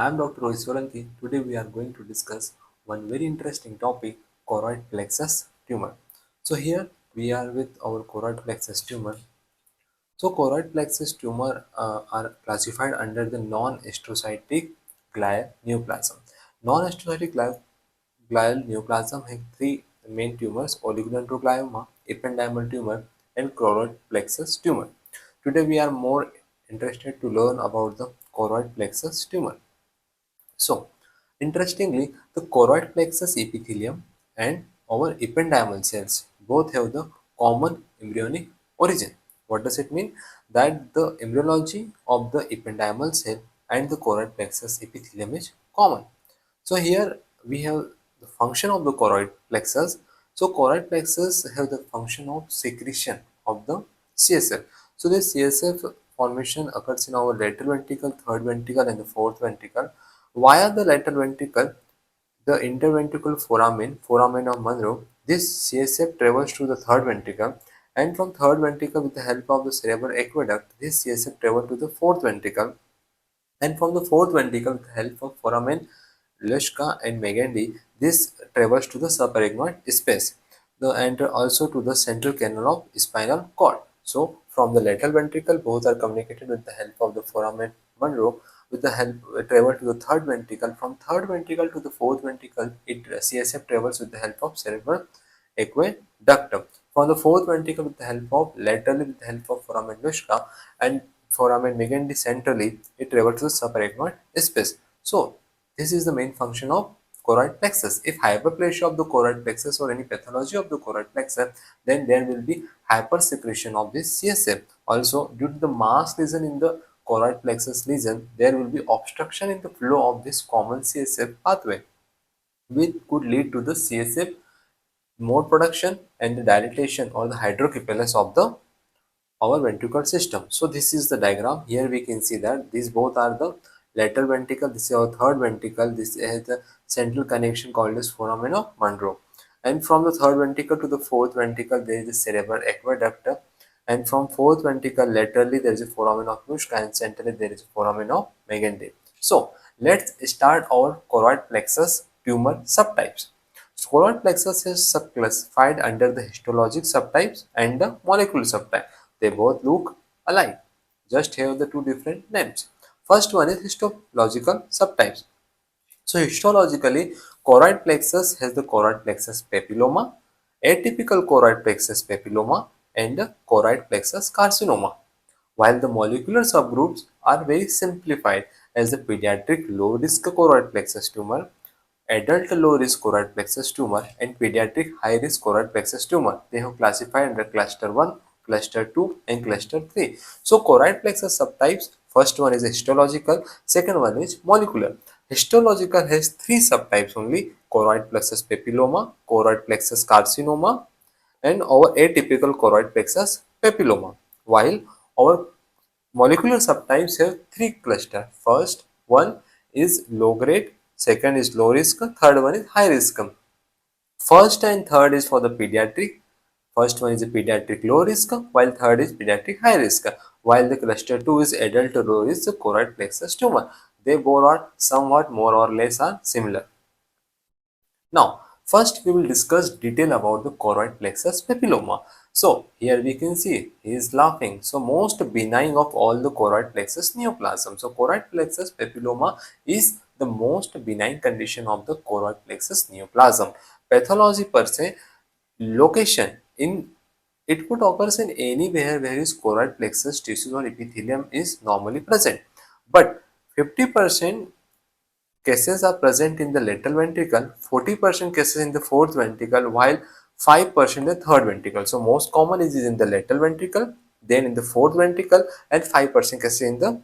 I am Dr. Rohit. Today we are going to discuss one very interesting topic, choroid plexus tumor. So here we are with our choroid plexus tumor. So choroid plexus tumor are classified under the non-astrocytic glial neoplasm. Non-astrocytic glial neoplasm have three main tumors: oligodendroglioma, ependymal tumor, and choroid plexus tumor. Today we are more interested to learn about the choroid plexus tumor. So, interestingly, the choroid plexus epithelium and our ependymal cells both have the common embryonic origin. What does it mean? That the embryology of the ependymal cell and the choroid plexus epithelium is common. So here we have the function of the choroid plexus. So choroid plexus have the function of secretion of the CSF. So this CSF formation occurs in our lateral ventricle, third ventricle, and the fourth ventricle. Via the lateral ventricle, the interventricular foramen of Monroe, this CSF travels to the third ventricle, and from third ventricle with the help of the cerebral aqueduct, this CSF travels to the fourth ventricle, and from the fourth ventricle with the help of foramen Luschka and Megendie, this travels to the subarachnoid space and also to the central canal of spinal cord. So from the lateral ventricle, both are communicated with the help of the foramen Monroe. With the help travel to the third ventricle. From third ventricle to the fourth ventricle, it CSF travels with the help of cerebral aqueduct. From the fourth ventricle with the help of laterally with the help of foramen Luschka and foramen Megendie centrally, it travels to the subarachnoid space. So this is the main function of choroid plexus. If hyperplasia of the choroid plexus or any pathology of the choroid plexus, then there will be hypersecretion of this CSF. Also, due to the mass lesion in the choroid plexus lesion, there will be obstruction in the flow of this common CSF pathway, which could lead to the CSF mode production and the dilatation or the hydrocephalus of the our ventricular system. So this is the diagram. Here we can see that these both are the lateral ventricle. This is our third ventricle. This is the central connection called as foramen of Monroe. And from the third ventricle to the fourth ventricle, there is a cerebral aqueduct. And from fourth ventricle laterally, there is a foramen of Mushka, and centrally there is a foramen of Megendie. So let's start our choroid plexus tumor subtypes. Choroid plexus is subclassified under the histologic subtypes and the molecular subtype. They both look alike, just have the two different names. First one is histological subtypes. So histologically, choroid plexus has the choroid plexus papilloma, atypical choroid plexus papilloma, and the choroid plexus carcinoma. While the molecular subgroups are very simplified as the pediatric low risk choroid plexus tumor, adult low risk choroid plexus tumor, and pediatric high risk choroid plexus tumor. They have classified under cluster 1, cluster 2, and cluster 3. So choroid plexus subtypes, first one is histological, second one is molecular. Histological has three subtypes only: choroid plexus papilloma, choroid plexus carcinoma, and our atypical choroid plexus papilloma. While our molecular subtypes have three clusters. First one is low grade, second is low risk, third one is high risk. First and third is for the pediatric. First one is a pediatric low risk, while third is pediatric high risk. While the cluster 2 is adult low risk choroid plexus tumor. They both are somewhat more or less are similar. Now, first we will discuss detail about the choroid plexus papilloma. So, here we can see he is laughing. So, most benign of all the choroid plexus neoplasm. So, choroid plexus papilloma is the most benign condition of the choroid plexus neoplasm. Pathology per se, location in it could occur in anywhere where his choroid plexus tissues or epithelium is normally present. But 50% cases are present in the lateral ventricle, 40% cases in the fourth ventricle, while 5% in the third ventricle. So most common is in the lateral ventricle, then in the fourth ventricle, and 5% cases in the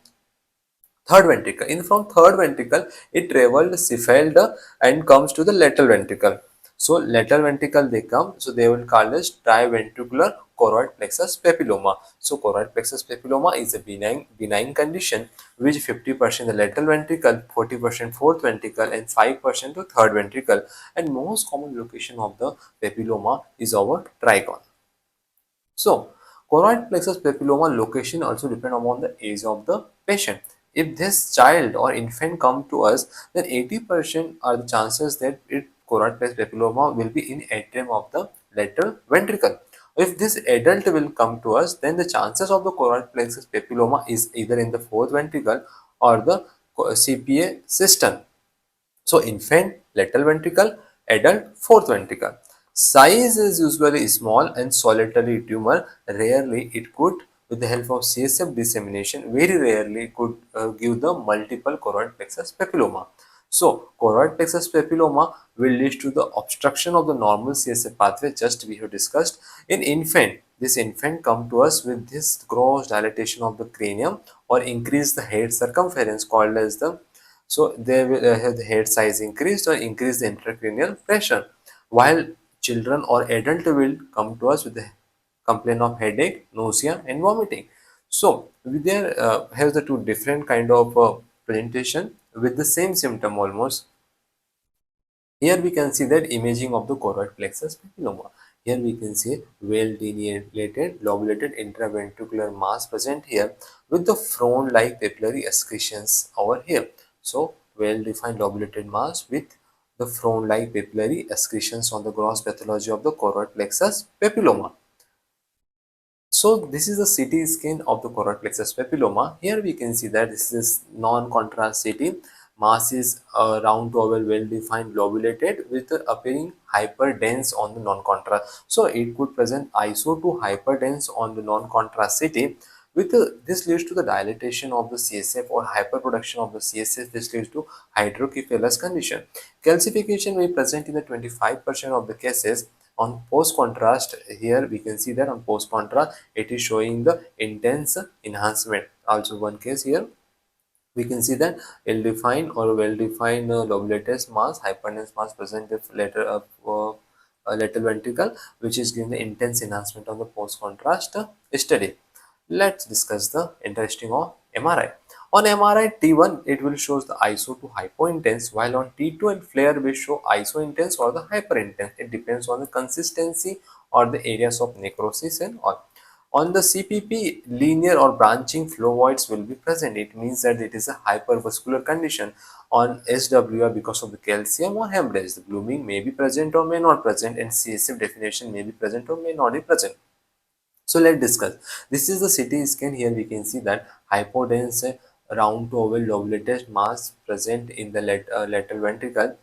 third ventricle. In from third ventricle, it traveled cephalic and comes to the lateral ventricle. So lateral ventricle they come, so they will call as triventricular choroid plexus papilloma. So choroid plexus papilloma is a benign condition which 50% the lateral ventricle, 40% fourth ventricle, and 5% to third ventricle. And most common location of the papilloma is our trigone. So choroid plexus papilloma location also depend upon the age of the patient. if this child or infant come to us, then 80% are the chances that it choroid plexus papilloma will be in atrium of the lateral ventricle. If this adult will come to us, then the chances of the choroid plexus papilloma is either in the fourth ventricle or the CPA system. So infant, lateral ventricle, adult, fourth ventricle. Size is usually small and solitary tumor. Rarely it could, with the help of CSF dissemination, very rarely it could give the multiple choroid plexus papilloma. So choroid plexus papilloma will lead to the obstruction of the normal CSF pathway just we have discussed. In infant, this infant come to us with this gross dilatation of the cranium or increase the head circumference called as the, so they will have the head size increased or increase the intracranial pressure. While children or adult will come to us with the complaint of headache, nausea and vomiting. So we there have the two different kind of presentation with the same symptom almost. Here we can see that imaging of the choroid plexus papilloma. Here we can see well delineated lobulated intraventricular mass present here with the frond-like papillary excretions over here. So well defined lobulated mass with the frond-like papillary excretions on the gross pathology of the choroid plexus papilloma. So this is the CT scan of the choroid plexus papilloma. Here we can see that this is non-contrast CT. Mass is round to oval, well-defined, lobulated with appearing hyperdense on the non-contrast. So it could present iso to hyperdense on the non-contrast CT. With this leads to the dilatation of the CSF or hyperproduction of the CSF. This leads to hydrocephalus condition. Calcification may present in the 25% of the cases. On post contrast, here we can see that on post contrast it is showing the intense enhancement. Also one case here we can see that ill-defined or well-defined lobulated mass, hyperdense mass present with lateral ventricle, which is giving the intense enhancement of the post-contrast study. Let's discuss the interesting of MRI. On MRI T1, it will shows the iso to hypo-intense, while on T2 and FLAIR will show iso-intense or the hyper-intense. It depends on the consistency or the areas of necrosis and all. On the CPP, linear or branching flow voids will be present. It means that it is a hypervascular condition. On SWR, because of the calcium or hemorrhage, the blooming may be present or may not present, and CSF definition may be present or may not be present. So let's discuss. This is the CT scan. Here we can see that hypodense round to oval lobulated mass present in the lateral ventricle.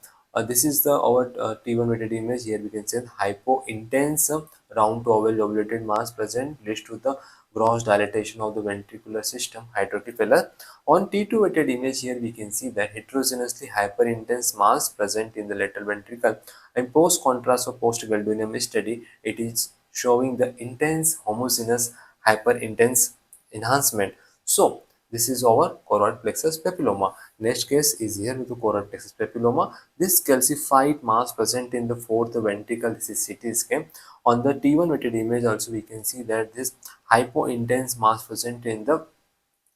This is the our T1 weighted image. Here we can see hypointense round to oval lobulated mass present leads to the gross dilatation of the ventricular system hydrocephalus. On T2 weighted image, here we can see that heterogeneously hyperintense mass present in the lateral ventricle, and post contrast or post gadolinium study, it is showing the intense homogeneous hyperintense enhancement. So this is our choroid plexus papilloma. Next case is here with the choroid plexus papilloma. This calcified mass present in the fourth ventricle. This is CT scan. On the T1 weighted image also we can see that this hypointense mass present in the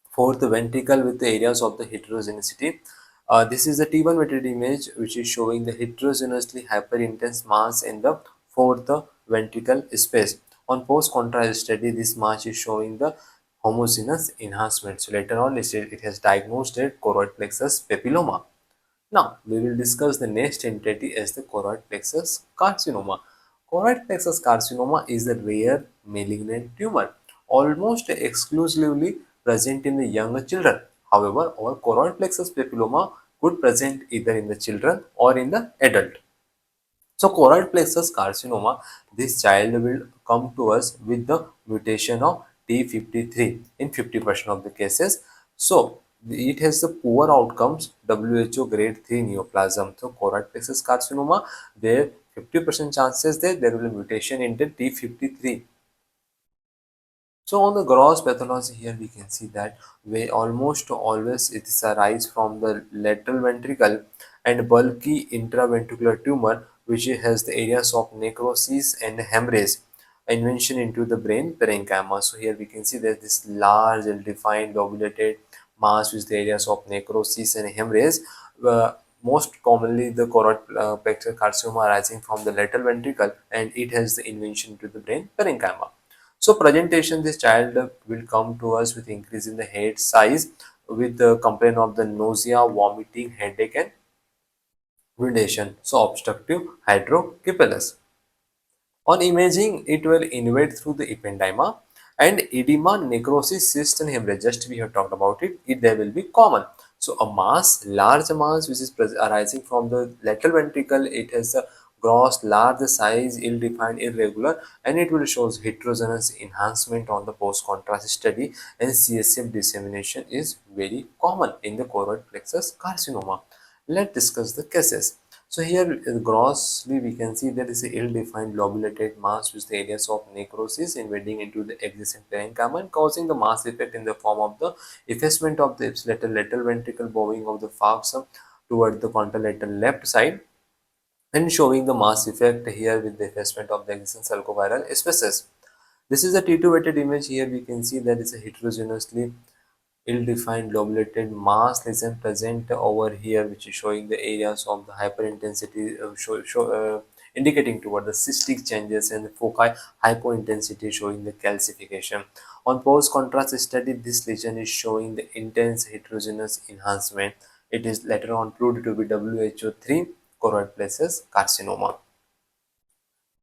fourth ventricle with the areas of the heterogeneity. This is the T1 weighted image which is showing the heterogeneously hyperintense mass in the fourth ventricle space. On post contrast study, this mass is showing the homogeneous enhancement. So later on it has diagnosed a choroid plexus papilloma. Now, we will discuss the next entity as the choroid plexus carcinoma. Choroid plexus carcinoma is a rare malignant tumor, almost exclusively present in the younger children. However, our choroid plexus papilloma could present either in the children or in the adult. So choroid plexus carcinoma, this child will come to us with the mutation of T53 in 50% of the cases. So it has the poor outcomes, WHO grade 3 neoplasm. So choroid plexus carcinoma, there 50% chances that there will be mutation in the T53. So on the gross pathology here we can see that we almost always it is arise from the lateral ventricle and bulky intraventricular tumor which has the areas of necrosis and hemorrhage invention into the brain parenchyma. So here we can see that this large and defined lobulated mass with the areas of necrosis and hemorrhage. Most commonly the choroid plexus carcinoma arising from the lateral ventricle and it has the invention into the brain parenchyma. So presentation, this child will come to us with increase in the head size, with the complaint of the nausea, vomiting, headache, and urination. So obstructive hydrocephalus. On imaging, it will invade through the ependyma and edema, necrosis, cyst and hemorrhage. Just we have talked about it. They will be common. So a mass, large mass, which is arising from the lateral ventricle, it has a gross, large size, ill-defined, irregular, and it will shows heterogeneous enhancement on the post-contrast study, and CSF dissemination is very common in the choroid plexus carcinoma. Let's discuss the cases. So here grossly we can see there is a ill-defined lobulated mass with the areas of necrosis invading into the adjacent parenchyma and causing the mass effect in the form of the effacement of the lateral ventricle bowing of the falx toward the contralateral left side and showing the mass effect here with the effacement of the adjacent sulcoviral spaces. This is a T2 weighted image. Here we can see that it's a heterogeneously ill-defined lobulated mass lesion present over here, which is showing the areas of the hyperintensity, indicating toward the cystic changes, and the foci hypointensity showing the calcification. On post-contrast study, this lesion is showing the intense heterogeneous enhancement. It is later on proved to be WHO3 choroid plexus carcinoma.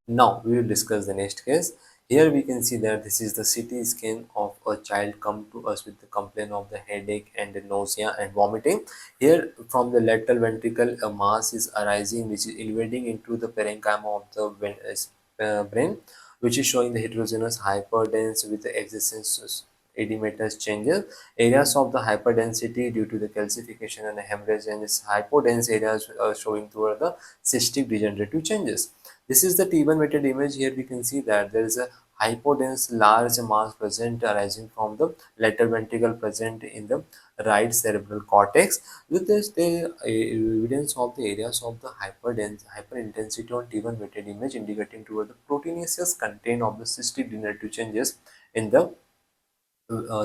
Now we will discuss the next case. Here we can see that this is the CT scan of a child come to us with the complaint of the headache and the nausea and vomiting. Here from the lateral ventricle a mass is arising which is invading into the parenchyma of the brain, which is showing the heterogeneous hyperdense with the existence edematous changes. Areas of the hyperdensity due to the calcification and hemorrhage, and its hypodense areas showing toward the cystic degenerative changes. This is the T1 weighted image. Here we can see that there is a hypodense large mass present arising from the lateral ventricle present in the right cerebral cortex. With this, the evidence of the areas of the hyperintensity on T1 weighted image indicating toward the proteinaceous content of the cystic degenerative changes in the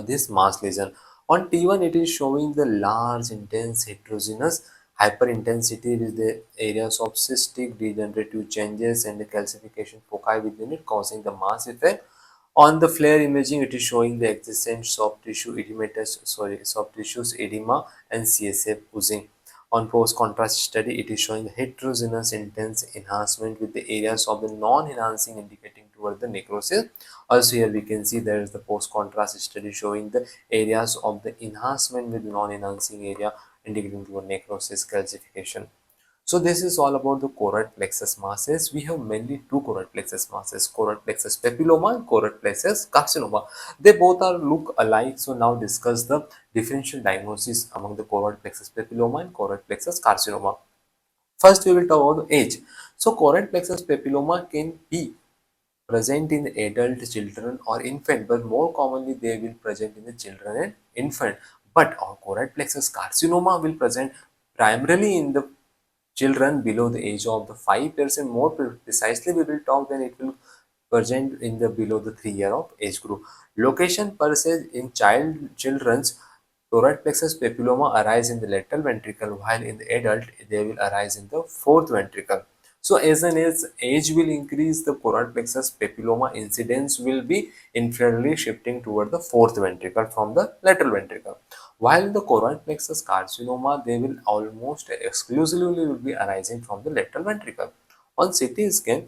this mass lesion. On T1, it is showing the large, intense, heterogeneous hyperintensity with the areas of cystic degenerative changes and the calcification foci within it, causing the mass effect. On the FLAIR imaging, it is showing the existence soft tissue soft tissues edema and CSF oozing. On post-contrast study, it is showing the heterogeneous intense enhancement with the areas of the non-enhancing indicating toward the necrosis. Also here we can see there is the post-contrast study showing the areas of the enhancement with non-enhancing area indicating toward necrosis calcification. So this is all about the choroid plexus masses. We have mainly two choroid plexus masses, choroid plexus papilloma and choroid plexus carcinoma. They both are look alike. So now discuss the differential diagnosis among the choroid plexus papilloma and choroid plexus carcinoma. First we will talk about the age. So choroid plexus papilloma can be present in adult children or infant, but more commonly they will present in the children and infant. But our choroid plexus carcinoma will present primarily in the children below the age of the 5 years, and more precisely we will talk when it will present in the below the 3 year of age group. Location per se in children's choroid plexus papilloma arise in the lateral ventricle, while in the adult they will arise in the fourth ventricle. So as an age will increase, the choroid plexus papilloma incidence will be inferiorly shifting toward the fourth ventricle from the lateral ventricle. While the choroid plexus carcinoma, they will almost exclusively will be arising from the lateral ventricle. On CT scan,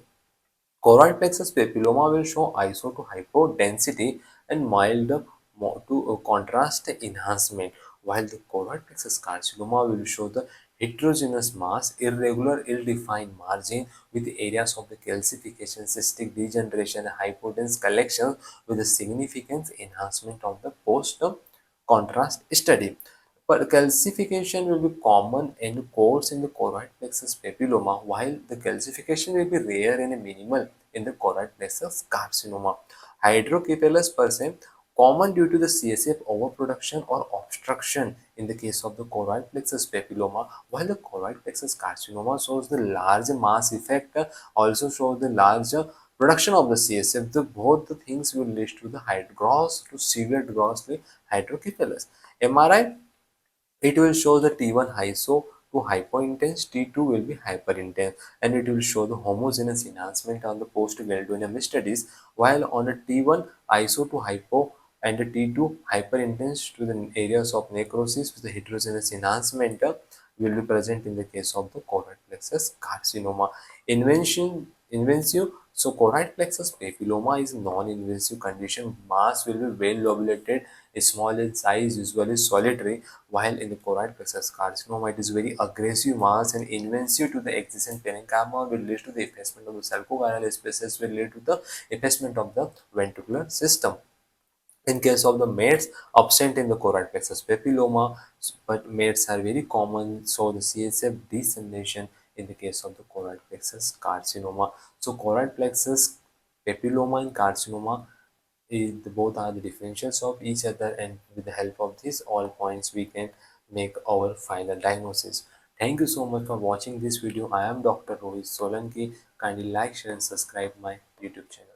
choroid plexus papilloma will show iso to hypodensity and mild to contrast enhancement, while the choroid plexus carcinoma will show the heterogeneous mass, irregular, ill-defined margin with the areas of the calcification, cystic degeneration, and hypodense collection with a significant enhancement of the post-contrast study. But calcification will be common and coarse in the choroid plexus papilloma, while the calcification will be rare and minimal in the choroid plexus carcinoma. Hydrocephalus per se, common due to the CSF overproduction or obstruction in the case of the choroid plexus papilloma, while the choroid plexus carcinoma shows the large mass effect, also shows the large production of the CSF. Both the things will lead to the gross to severe grossly hydrocephalus. MRI, it will show the T1 hyso to hypointense, T2 will be hyperintense, and it will show the homogeneous enhancement on the post-gadolinium studies, while on a T1 iso to hypo and the T2 hyperintense to the areas of necrosis with the heterogeneous enhancement will be present in the case of the choroid plexus carcinoma. Invasive. So choroid plexus papilloma is non-invasive condition. Mass will be well lobulated, small in size, usually solitary, while in the choroid plexus carcinoma it is very aggressive mass and invasive to the existing parenchyma will lead to the effacement of the sarcoviral species, will lead to the effacement of the ventricular system. In case of the mates absent in the choroid plexus papilloma, but mates are very common, so the CSF dissemination in the case of the choroid plexus carcinoma. So choroid plexus papilloma and carcinoma both are the differentials of each other, and with the help of these all points we can make our final diagnosis. Thank you so much for watching this video. I am Dr. Rohit Solanki. Kindly like, share and subscribe my YouTube channel.